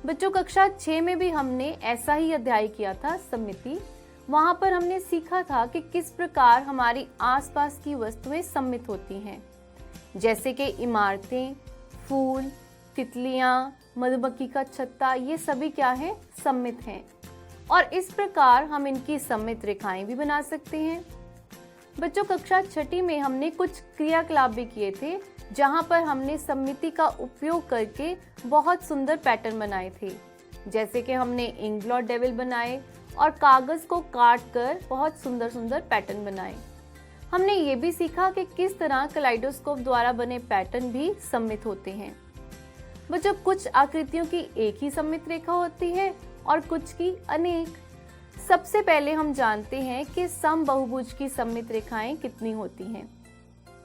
बच्चों कक्षा 6 में भी हमने ऐसा ही अध्याय किया था, सममिति। वहां पर हमने सीखा था कि किस प्रकार हमारी आसपास की वस्तुएं सम्मित होती हैं, जैसे कि इमारतें, फूल, तितलियां, मधुमक्खी का छत्ता, ये सभी क्या है, सम्मित हैं। और इस प्रकार हम इनकी सम्मित रेखाएं भी बना सकते हैं। बच्चों कक्षा 6 में हमने कुछ क्रियाकलाप भी किए थे, जहां पर हमने सममिति का उपयोग करके बहुत सुंदर पैटर्न बनाए थे, जैसे कि हमने इंक ब्लॉट डेविल बनाए और कागज को काट कर बहुत सुंदर सुंदर पैटर्न बनाए। हमने ये भी सीखा कि किस तरह कलाइडोस्कोप द्वारा बने पैटर्न भी सम्मित होते हैं। बच्चों कुछ आकृतियों की एक ही सम्मित रेखा होती है और कुछ की अनेक। सबसे पहले हम जानते हैं कि समबाहुभुज की सम्मित रेखाएं कितनी होती हैं।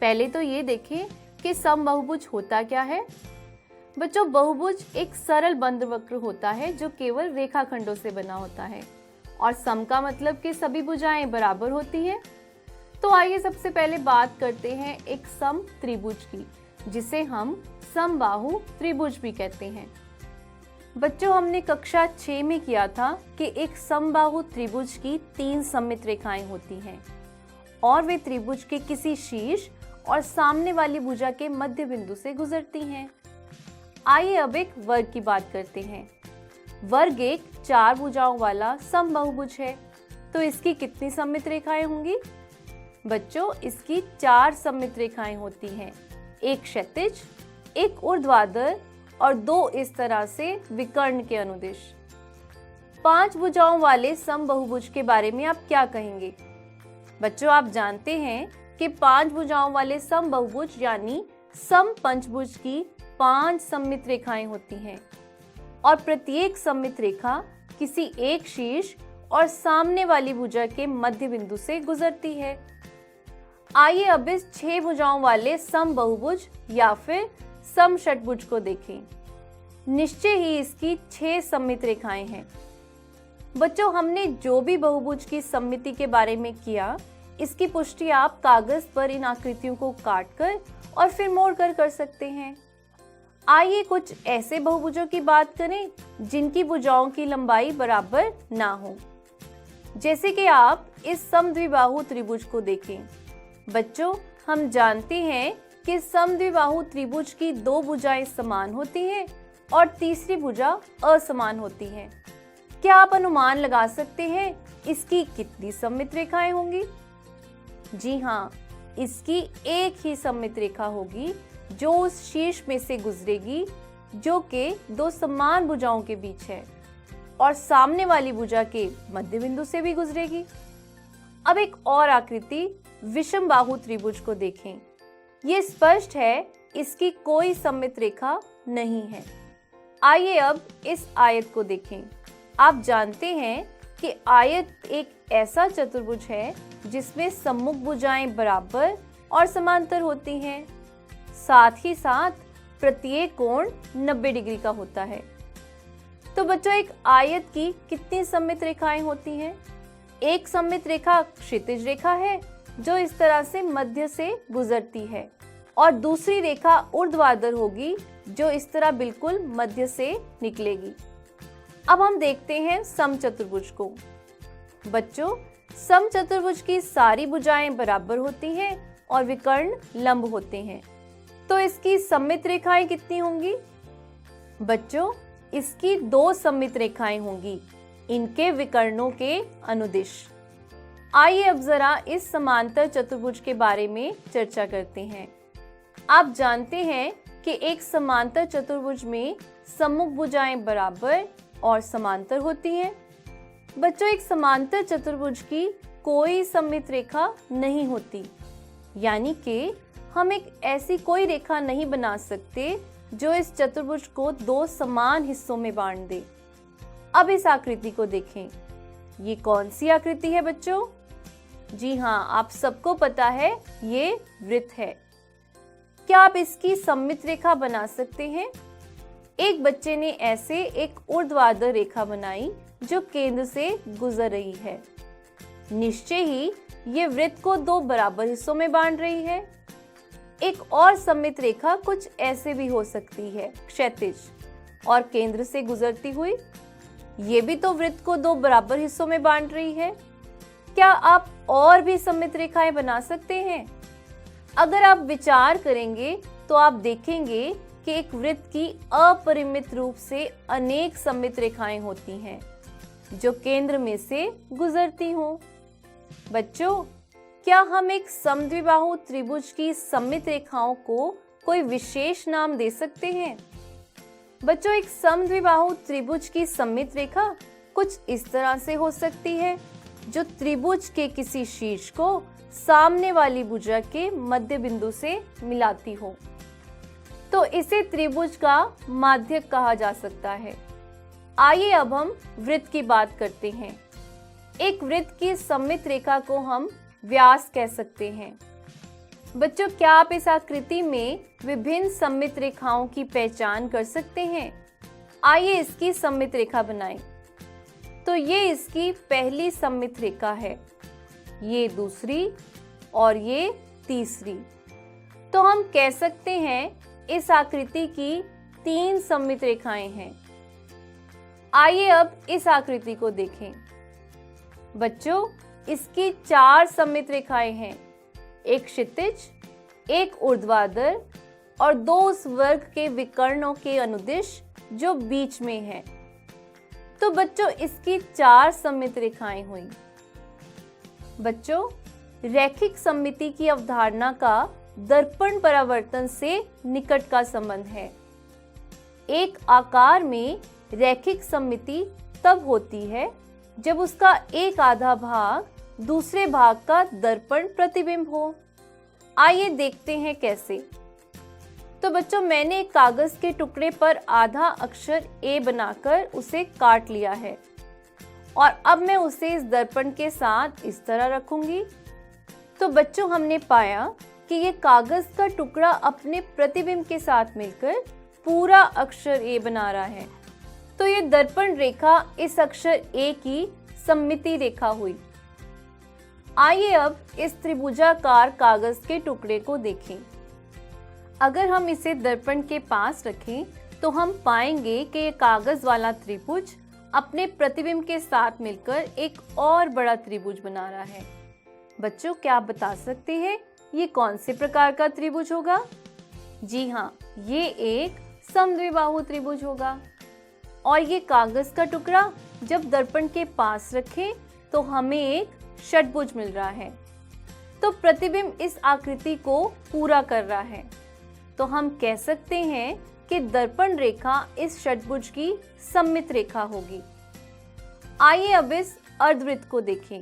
पहले तो ये देखें कि समबाहुभुज होता क्या है। बच्चों बहुभुज एक सरल बंद वक्र होता है जो केवल रेखाखंडों से बना होता है, और सम का मतलब कि सभी भुजाएं बराबर होती हैं। तो आइए सबसे पहले बात करते हैं एक सम त्रिभुज की, जिसे हम समबाहु त्रिभुज भी कहते हैं। बच्चों हमने कक्षा 6 में किया था कि एक समबाहु त्रिभुज की 3 सम्मित रेखाएं होती हैं और वे त्रिभुज के किसी शीर्ष और सामने वाली भुजा के मध्य बिंदु से गुजरती हैं। आइए अब एक वर्ग की बात करते हैं। वर्ग एक 4 भुजाओं वाला समबाहुभुज है, तो इसकी कितनी सम्मित रेखाएं होंगी? बच्चों इसकी 4 सम्मित रेखाएं होती हैं, एक क्षैतिज, एक ऊर्ध्वाधर और 2 इस तरह से विकर्ण के अनुदिश। 5 भुजाओं वाले समबाहुभुज के बारे में आप क्या कहेंगे? बच्चों आप जानते हैं कि 5 भुजाओं वाले समबाहुभुज यानी समपंचभुज की 5 सम्मित रेखाएं होती हैं और प्रत्येक सम्मित रेखा किसी एक शीर्ष और सामने वाली भुजा के मध्य बिंदु से गुजरती है। आइए अब इस 6 भुजाओं वाले समबाहुभुज या फिर समषटभुज को देखें। निश्चय ही इसकी 6 सम्मित रेखाएं हैं। बच्चों हमने जो भी बहुभुज की सम्मिति के बारे में किया, इसकी पुष्टि आप कागज पर इन आकृतियों को काटकर और फिर मोड़कर कर सकते हैं। आइए कुछ ऐसे बहुभुजों की बात करें जिनकी भुजाओं की लंबाई बराबर ना हो। जैसे कि आप इस समद्विबाहु त्रिभुज को देखें। बच्चों हम जानते हैं कि समद्विबाहु त्रिभुज की 2 भुजाएं समान होती हैं और तीसरी भुजा असमान होती है। क्या आप अनुमान लगा सकते हैं इसकी कितनी सम्मित रेखाएं होंगी? जी हाँ, इसकी एक ही सम्मित रेखा होगी जो उस शीर्ष में से गुजरेगी, जो कि 2 समान भुजाओं के बीच है और सामने वाली भुजा के मध्य बिंदु से भी गुजरेगी। अब एक और आकृति विषमबाहु त्रिभुज को देखें। ये स्पष्ट है इसकी कोई सम्मित रेखा नहीं है। आइए अब इस आयत को देखें। आप जानते हैं कि आयत एक ऐसा चतुर्भुज है जिसमें सम्मुख भुजाएं बराबर और समांतर होती हैं। साथ ही साथ प्रत्येक कोण 90 डिग्री का होता है। तो बच्चों एक आयत की कितनी सम्मित रेखाएं होती हैं? एक सम्मित रेखा क्षैतिज रेखा है जो इस तरह से मध्य से गुजरती है, और दूसरी रेखा ऊर्ध्वाधर होगी जो इस तरह बिल्कुल मध्य से निकलेगी। अब हम देखते हैं समचतुर्भुज को। बच्चों समचतुर्भुज की सारी भुजाएं बराबर होती हैं और विकर्ण लंब होते हैं, तो इसकी सम्मित रेखाएं कितनी होंगी? बच्चों इसकी 2 सम्मित रेखाएं होंगी, इनके विकर्णों के अनुदिश। आइए अब जरा इस समांतर चतुर्भुज के बारे में चर्चा करते हैं। आप जानते हैं कि एक समांतर चतुर्भुज में सम्मुख भुजाएं बराबर और समांतर होती हैं। बच्चों एक समांतर चतुर्भुज की कोई सम्मित रेखा नहीं होती, यानी कि हम एक ऐसी कोई रेखा नहीं बना सकते जो इस चतुर्भुज को 2 समान हिस्सों में बांट दे। अब इस आकृति को देखें। ये कौन सी आकृति है बच्चों? जी हाँ, आप सबको पता है ये वृत्त है। क्या आप इसकी सम्मित रेखा बना सकते हैं? एक बच्चे ने ऐसे एक ऊर्ध्वाधर रेखा बनाई जो केंद्र से गुजर रही है। निश्चय ही ये वृत्त को 2 बराबर हिस्सों में बांट रही है। एक और सम्मित रेखा कुछ ऐसे भी हो सकती है, क्षैतिज। और केंद्र से गुजरती हुई। ये भी तो वृत्त को दो बराबर हिस्सों में बांट रही है। क्या आप और भी सममित रेखाएं बना सकते हैं? अगर आप विचार करेंगे तो आप देखेंगे कि एक वृत्त की अपरिमित रूप से अनेक सममित रेखाएं होती हैं जो केंद्र में से गुजरती हों। बच्चों, क्या हम एक समद्विबाहु त्रिभुज की सममित रेखाओं को कोई विशेष नाम दे सकते हैं? बच्चों, एक समद्विबाहु त्रिभुज की सममित रेखा कुछ इस तरह से हो सकती है, जो त्रिभुज के किसी शीर्ष को सामने वाली भुजा के मध्य बिंदु से मिलाती हो। तो इसे त्रिभुज का माध्यक कहा जा सकता है। आइए अब हम वृत्त की बात करते हैं। एक वृत्त की सममित रेखा को हम व्यास कह सकते हैं। बच्चों, क्या आप इस आकृति में विभिन्न सममित रेखाओं की पहचान कर सकते हैं? आइए इसकी सममित रेखा बनाएं। तो ये इसकी पहली सममित रेखा है, ये दूसरी और ये तीसरी। तो हम कह सकते हैं इस आकृति की 3 सममित रेखाएं हैं। आइए अब इस आकृति को देखें। बच्चों, इसकी 4 सममित रेखाएं हैं, एक क्षितिज, एक ऊर्ध्वाधर और 2 उस वर्ग के विकर्णों के अनुदिश जो बीच में है। तो बच्चों, इसकी 4 सममित रेखाएं हुई। बच्चों, रैखिक सममिति की अवधारणा का दर्पण परावर्तन से निकट का संबंध है। एक आकार में रैखिक सममिति तब होती है जब उसका एक आधा भाग दूसरे भाग का दर्पण प्रतिबिंब हो। आइए देखते हैं कैसे। तो बच्चों, मैंने एक कागज के टुकड़े पर आधा अक्षर ए बनाकर उसे काट लिया है और अब मैं उसे इस दर्पण के साथ इस तरह रखूंगी। तो बच्चों, हमने पाया कि ये कागज का टुकड़ा अपने प्रतिबिंब के साथ मिलकर पूरा अक्षर ए बना रहा है। तो ये दर्पण रेखा इस अक्षर ए की सममिति रेखा हुई। आइए अब इस त्रिभुजाकार कागज के टुकड़े को देखें। अगर हम इसे दर्पण के पास रखें तो हम पाएंगे कि ये कागज वाला त्रिभुज अपने प्रतिबिंब के साथ मिलकर एक और बड़ा त्रिभुज बना रहा है। बच्चों, क्या आप बता सकते हैं ये कौन से प्रकार का त्रिभुज होगा? जी हाँ, ये एक समद्विबाहु त्रिभुज होगा। और ये कागज का टुकड़ा जब दर्पण के पास रखें तो हमें एक षट्भुज मिल रहा है। तो प्रतिबिंब इस आकृति को पूरा कर रहा है। तो हम कह सकते हैं कि दर्पण रेखा इस षट्भुज की सममित रेखा होगी। आइए अब इस अर्धवृत्त को देखें।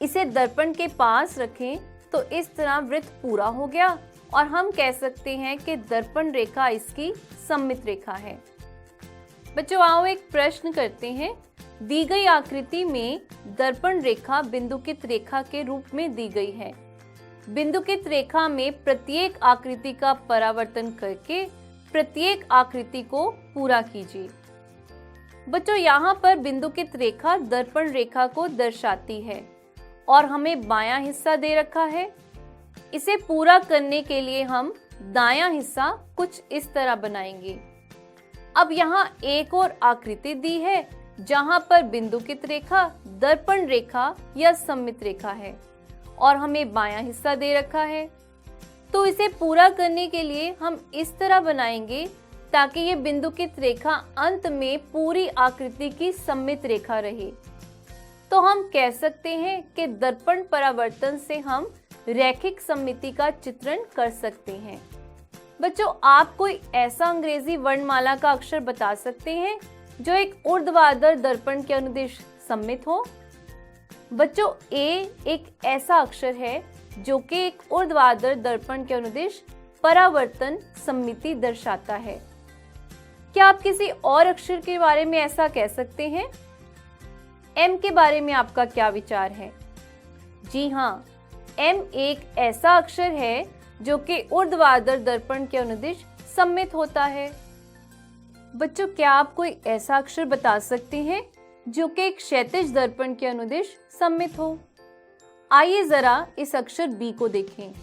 इसे दर्पण के पास रखें तो इस तरह वृत्त पूरा हो गया और हम कह सकते हैं कि दर्पण रेखा इसकी सममित रेखा है। बच्चों, आओ एक प्रश्न करते हैं। दी गई आकृति में दर्पण रेखा बिंदुकित रेखा के रूप में दी गई है। बिंदुकित रेखा में प्रत्येक आकृति का परावर्तन करके प्रत्येक आकृति को पूरा कीजिए। बच्चों, यहाँ पर बिंदुकित रेखा दर्पण रेखा को दर्शाती है और हमें बायां हिस्सा दे रखा है। इसे पूरा करने के लिए हम दायां हिस्सा कुछ इस तरह बनाएंगे। अब यहाँ एक और आकृति दी है जहां पर बिंदुकित रेखा दर्पण रेखा या सममित रेखा है और हमें बायां हिस्सा दे रखा है। तो इसे पूरा करने के लिए हम इस तरह बनाएंगे ताकि ये बिंदुकित रेखा अंत में पूरी आकृति की सममित रेखा रहे। तो हम कह सकते हैं कि दर्पण परावर्तन से हम रैखिक सममिति का चित्रण कर सकते हैं। बच्चों, आप कोई ऐसा अंग्रेजी वर्णमाला का अक्षर बता सकते हैं जो एक ऊर्ध्वाधर दर्पण के अनुदिश सममित हो? बच्चों, ए एक ऐसा अक्षर है जो कि एक ऊर्ध्वाधर दर्पण के अनुदिश परावर्तन सममिति दर्शाता है। क्या आप किसी और अक्षर के बारे में ऐसा कह सकते हैं? एम के बारे में आपका क्या विचार है? जी हाँ, एम एक ऐसा अक्षर है जो कि ऊर्ध्वाधर दर्पण के अनुदिश सममित होता है। बच्चों, क्या आप कोई ऐसा अक्षर बता सकते हैं जो कि एक क्षैतिज दर्पण के अनुदिश सममित हो? आइए जरा इस अक्षर बी को देखें।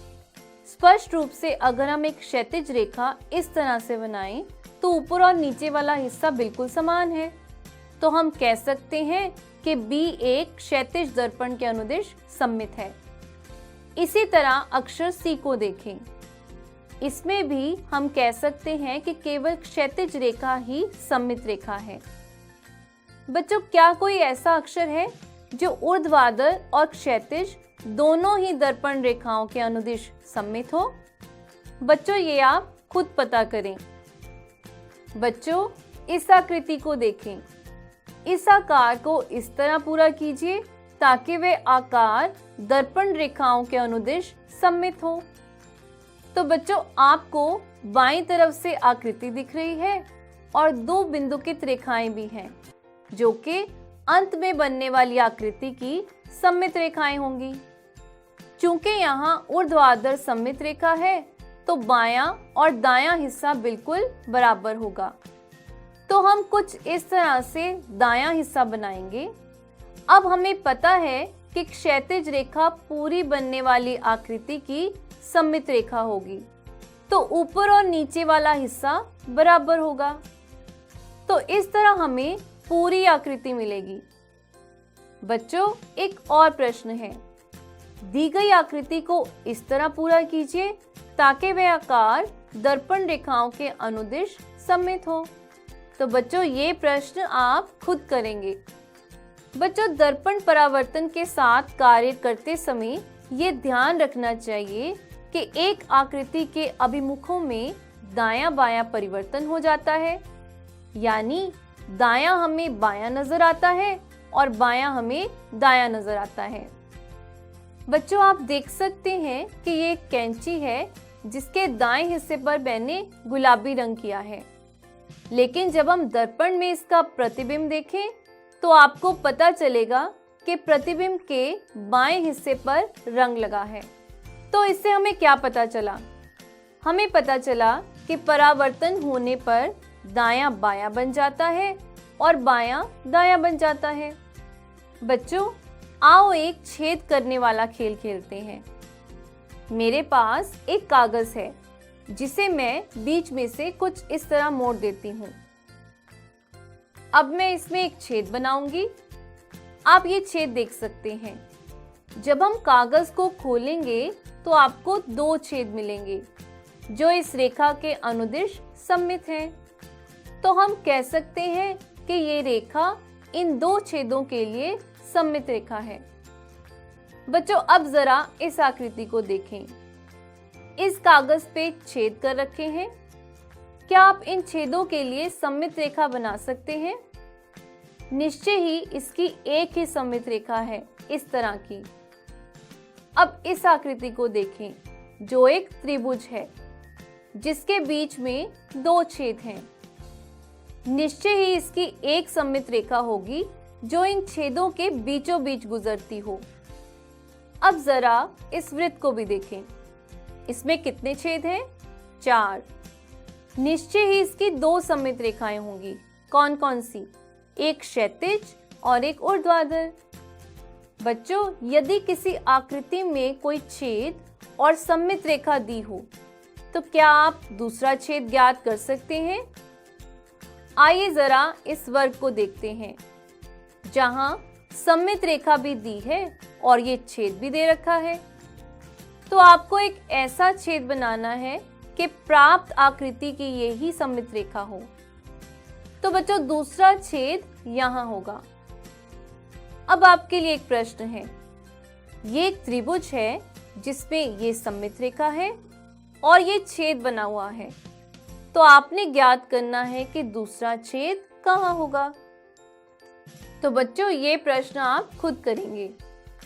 स्पष्ट रूप से अगर हम एक क्षैतिज रेखा इस तरह से बनाएं तो ऊपर और नीचे वाला हिस्सा बिल्कुल समान है, तो हम कह सकते हैं कि B एक क्षैतिज दर्पण के अनुदिश सममित है। इसी तरह अक्षर C को देखें। इसमें भी हम कह सकते हैं कि केवल क्षैतिज रेखा ही सममित रेखा है। बच्चों, क्या कोई ऐसा अक्षर है जो ऊर्ध्वाधर और क्षैतिज दोनों ही दर्पण रेखाओं के अनुदिश सममित हो? बच्चों, ये आप खुद पता करें। बच्चों, इस आकृति को देखें। इस आकार को इस तरह पूरा कीजिए ताकि वे आकार दर्पण रेखाओं के अनुदिश सममित हो। तो बच्चों, आपको बाईं तरफ से आकृति दिख रही है और दो बिंदुकित रेखाएं भी हैं, जो कि अंत में बनने वाली आकृति की सममित रेखाएं होंगी। चूंकि यहाँ ऊर्ध्वाधर सममित रेखा है, तो बायां और दायां हिस्सा बिल्कुल बराबर होगा। तो हम कुछ इस तरह से दायां हिस्सा बनाएंगे। अब हमें पता है कि क्षैतिज रेखा पूरी बनने वाली आकृति की सममित रेखा होगी, तो ऊपर और नीचे वाला हिस्सा बराबर होगा। तो इस तरह हमें पूरी आकृति मिलेगी। बच्चों, एक और प्रश्न है। दी गई आकृति को इस तरह पूरा कीजिए ताकि वे आकार दर्पण रेखाओं के अनुदिश सममित हो। तो बच्चों, ये प्रश्न आप खुद करेंगे। बच्चों, दर्पण परावर्तन के साथ कार्य करते समय ये ध्यान रखना चाहिए कि एक आकृति के अभिमुखों में दायां बायां परिवर्तन हो जाता है, यानी दायां हमें बायां नजर आता है और बायां हमें दायां नजर आता है। बच्चों, आप देख सकते हैं कि ये एक कैंची है जिसके दाएं हिस्से पर मैंने गुलाबी रंग किया है, लेकिन जब हम दर्पण में इसका प्रतिबिंब देखें तो आपको पता चलेगा कि प्रतिबिंब के बाएं हिस्से पर रंग लगा है। तो इससे हमें क्या पता चला? हमें पता चला कि परावर्तन होने पर दायां बायां बन जाता है और बायां दायां बन जाता है। बच्चों, आओ एक छेद करने वाला खेल खेलते हैं। मेरे पास एक कागज है जिसे मैं बीच में से कुछ इस तरह मोड़ देती हूँ। अब मैं इसमें एक छेद बनाऊंगी। आप ये छेद देख सकते हैं। जब हम कागज को खोलेंगे तो आपको दो छेद मिलेंगे जो इस रेखा के अनुदिश सममित हैं। तो हम कह सकते हैं कि ये रेखा इन दो छेदों के लिए सममित रेखा है। बच्चों, अब जरा इस आकृति को देखें। इस कागज पे छेद कर रखे हैं। क्या आप इन छेदों के लिए सममित रेखा बना सकते हैं? निश्चय ही इसकी एक ही सममित रेखा है, इस तरह की। अब इस आकृति को देखें, जो एक त्रिभुज है जिसके बीच में दो छेद हैं। निश्चय ही इसकी एक सममित रेखा होगी जो इन छेदों के बीचों बीच गुजरती हो। अब जरा इस वृत्त को भी देखें। इसमें कितने छेद हैं? 4। निश्चय ही इसकी दो सममित रेखाएं होंगी। कौन कौन सी? एक क्षैतिज और एक ऊर्ध्वाधर। बच्चों, यदि किसी आकृति में कोई छेद और सममित रेखा दी हो तो क्या आप दूसरा छेद ज्ञात कर सकते हैं? आइए जरा इस वर्ग को देखते हैं, जहां सममित रेखा भी दी है और ये छेद भी दे रखा है। तो आपको एक ऐसा छेद बनाना है कि प्राप्त आकृति की यही सममित रेखा हो। तो बच्चों, दूसरा छेद यहाँ होगा। अब आपके लिए एक प्रश्न है। ये एक त्रिभुज है जिसमें ये सममित रेखा है और ये छेद बना हुआ है। तो आपने ज्ञात करना है कि दूसरा छेद कहाँ होगा। तो बच्चों, ये प्रश्न आप खुद करेंगे।